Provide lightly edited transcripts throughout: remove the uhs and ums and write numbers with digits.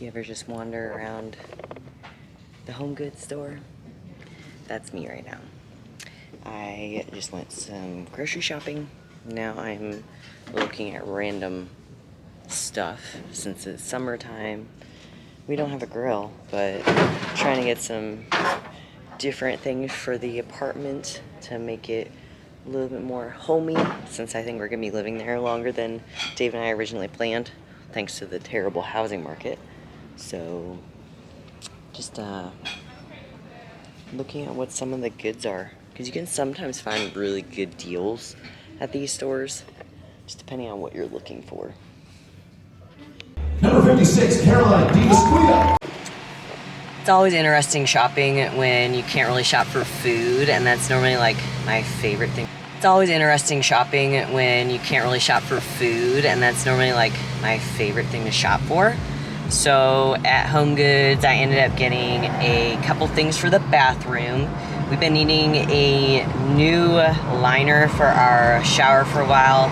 Do you ever just wander around the home goods store? That's me right now. I just went some grocery shopping. Now I'm looking at random stuff since it's summertime. We don't have a grill, but trying to get some different things for the apartment to make it a little bit more homey, since I think we're gonna be living there longer than Dave and I originally planned, thanks to the terrible housing market. So just looking at what some of the goods are, because you can sometimes find really good deals at these stores, just depending on what you're looking for. Number 56, Caroline DeSquita. It's always interesting shopping when you can't really shop for food, and that's normally like my favorite thing. It's always interesting shopping when you can't really shop for food, and that's normally like my favorite thing to shop for. So at Home Goods, I ended up getting a couple things for the bathroom. We've been needing a new liner for our shower for a while,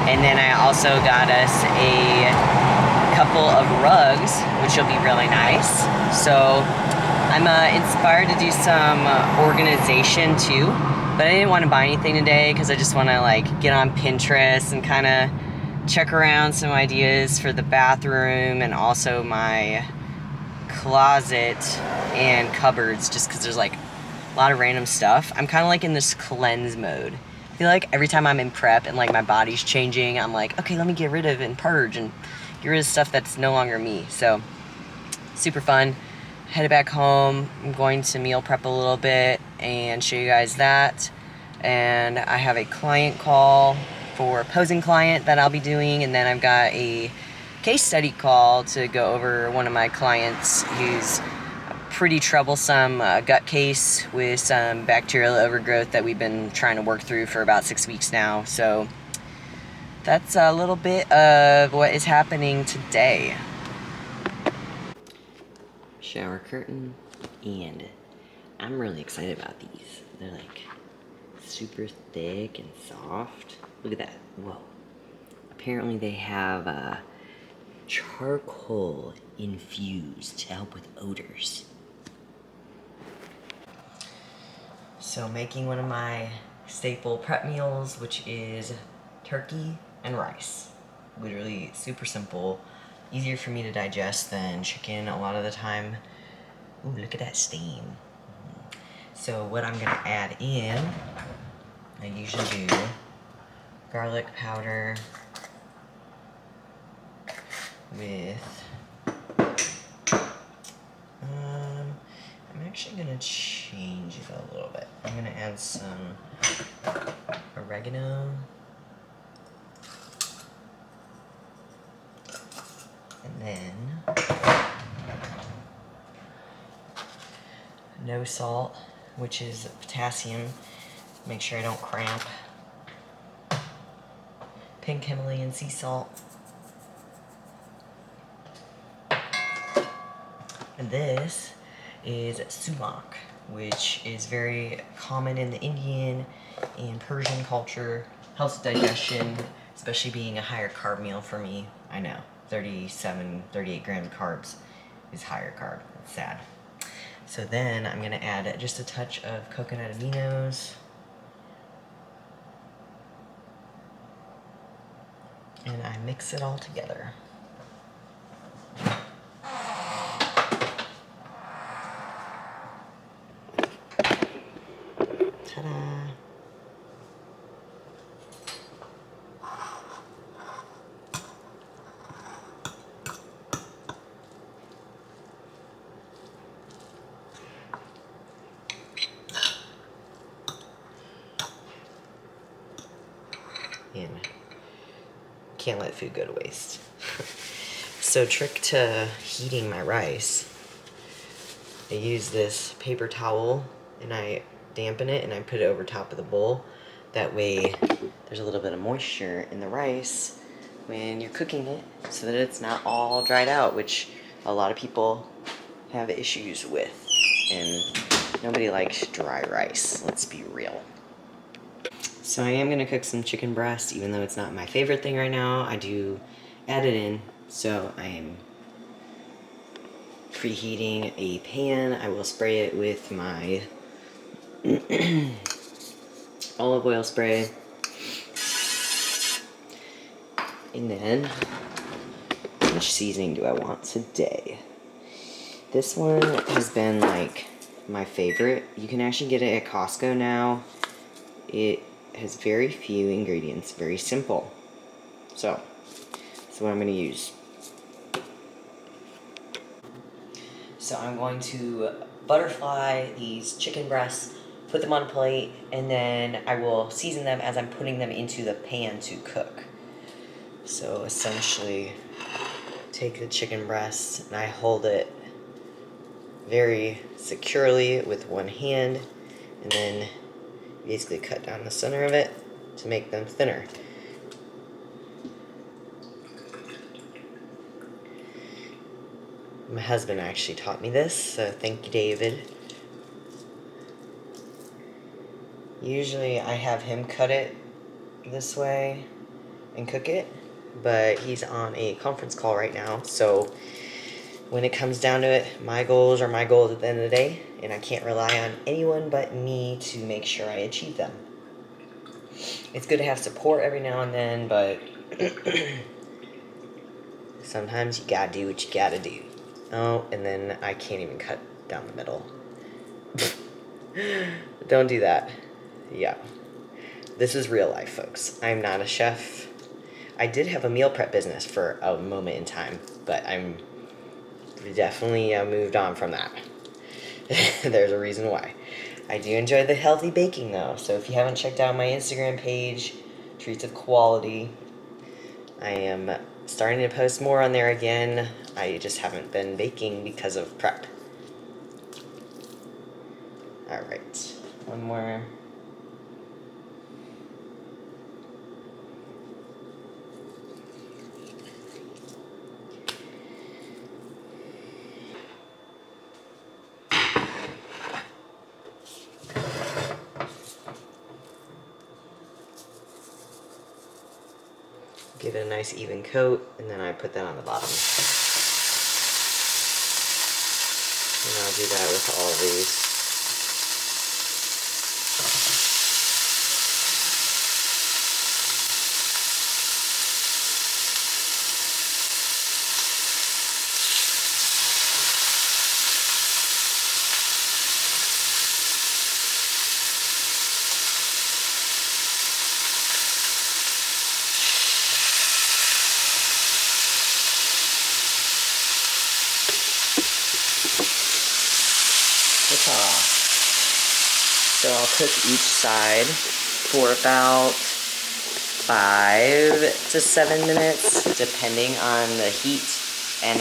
and then I also got us a couple of rugs, which will be really nice. So I'm inspired to do some organization too, but I didn't want to buy anything today because I just want to like get on Pinterest and kind of check around some ideas for the bathroom and also my closet and cupboards, just because there's like a lot of random stuff. I'm kind of like in this cleanse mode. I feel like every time I'm in prep and like my body's changing, I'm like, okay, let me get rid of and purge and get rid of stuff that's no longer me. So super fun. Headed back home. I'm going to meal prep a little bit and show you guys that. And I have a client call for a posing client that I'll be doing, and then I've got a case study call to go over one of my clients who's a pretty troublesome gut case with some bacterial overgrowth that we've been trying to work through for about 6 weeks now. So that's a little bit of what is happening today. Shower curtain, and I'm really excited about these. They're like super thick and soft. Look at that. Whoa. Apparently they have charcoal infused to help with odors. So making one of my staple prep meals, which is turkey and rice. Literally super simple. Easier for me to digest than chicken a lot of the time. Ooh, look at that stain. So what I'm gonna add in, I usually do garlic powder with, I'm actually gonna change it a little bit. I'm gonna add some oregano. And then no salt, which is potassium. Make sure I don't cramp. Pink Himalayan sea salt. And this is sumac, which is very common in the Indian and Persian culture. Helps with digestion, especially being a higher carb meal for me. I know, 38 grams of carbs is higher carb. It's sad. So then I'm gonna add just a touch of coconut aminos. And I mix it all together. Ta-da! And can't let food go to waste. So trick to heating my rice, I use this paper towel and I dampen it and I put it over top of the bowl. That way there's a little bit of moisture in the rice when you're cooking it so that it's not all dried out, which a lot of people have issues with. And nobody likes dry rice, let's be real. So I am gonna cook some chicken breast, even though it's not my favorite thing right now. I do add it in, so I am preheating a pan. I will spray it with my olive oil spray. And then, which seasoning do I want today? This one has been like my favorite. You can actually get it at Costco now. It has very few ingredients, very simple. So, that's what I'm going to use. So I'm going to butterfly these chicken breasts, put them on a plate, and then I will season them as I'm putting them into the pan to cook. So essentially, take the chicken breast and I hold it very securely with one hand, and then basically cut down the center of it to make them thinner. My husband actually taught me this, so thank you, David. Usually I have him cut it this way and cook it, but he's on a conference call right now, so when it comes down to it, my goals are my goals at the end of the day, and I can't rely on anyone but me to make sure I achieve them. It's good to have support every now and then, but sometimes you gotta do what you gotta do. Oh, and then I can't even cut down the middle. Don't do that. Yeah. This is real life, folks. I'm not a chef. I did have a meal prep business for a moment in time, but I'm definitely moved on from that. There's a reason why. I do enjoy the healthy baking though, so if you haven't checked out my Instagram page, Treats of Quality, I am starting to post more on there again. I just haven't been baking because of prep. Alright, one more. Give it a nice even coat, and then I put that on the bottom. And I'll do that with all these. So I'll cook each side for about 5 to 7 minutes, depending on the heat and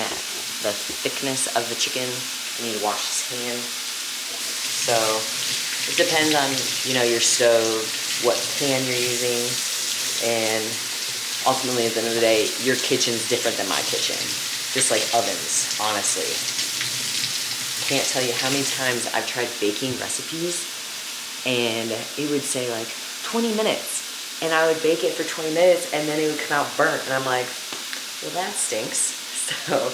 the thickness of the chicken. I need to wash his hand. So it depends on, your stove, what pan you're using, and ultimately at the end of the day, your kitchen's different than my kitchen. Just like ovens, honestly. Can't tell you how many times I've tried baking recipes and it would say like 20 minutes and I would bake it for 20 minutes and then it would come out burnt and I'm like, well, that stinks. So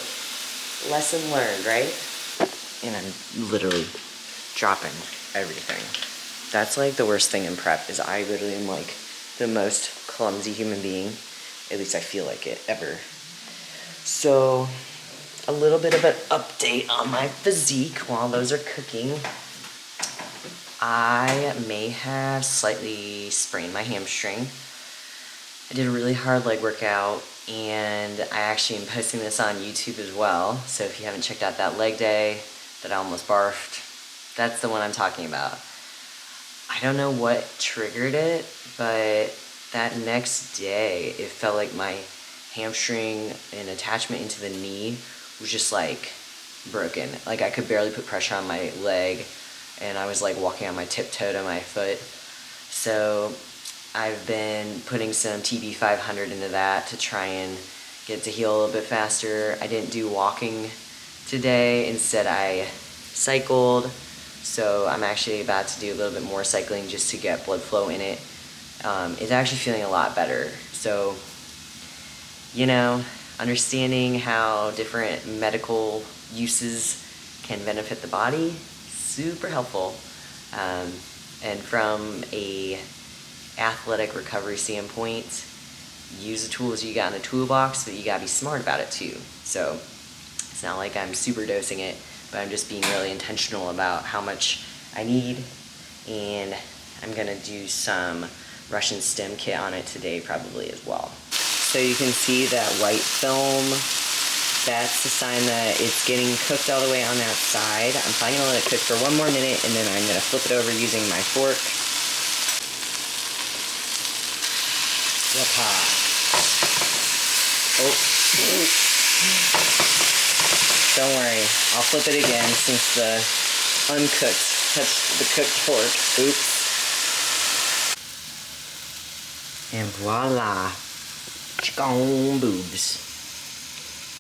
lesson learned, right? And I'm literally dropping everything. That's like the worst thing in prep is I literally am like the most clumsy human being. At least I feel like it ever. So a little bit of an update on my physique while those are cooking. I may have slightly sprained my hamstring. I did a really hard leg workout, and I actually am posting this on YouTube as well. So if you haven't checked out that leg day that I almost barfed, that's the one I'm talking about. I don't know what triggered it, but that next day, it felt like my hamstring and attachment into the knee was just like broken. Like I could barely put pressure on my leg and I was like walking on my tiptoe to my foot. So I've been putting some TB500 into that to try and get it to heal a little bit faster. I didn't do walking today. Instead I cycled. So I'm actually about to do a little bit more cycling just to get blood flow in it. It's actually feeling a lot better. So, understanding how different medical uses can benefit the body, super helpful. And from a athletic recovery standpoint, use the tools you got in the toolbox, but you gotta be smart about it too. So it's not like I'm super dosing it, but I'm just being really intentional about how much I need. And I'm gonna do some Russian stem kit on it today probably as well. So you can see that white film, that's the sign that it's getting cooked all the way on that side. I'm probably gonna let it cook for 1 more minute, and then I'm gonna flip it over using my fork. Yep-ha. Oh. Don't worry, I'll flip it again since the uncooked touched the cooked fork. Oops. And voila. Chicken boobs.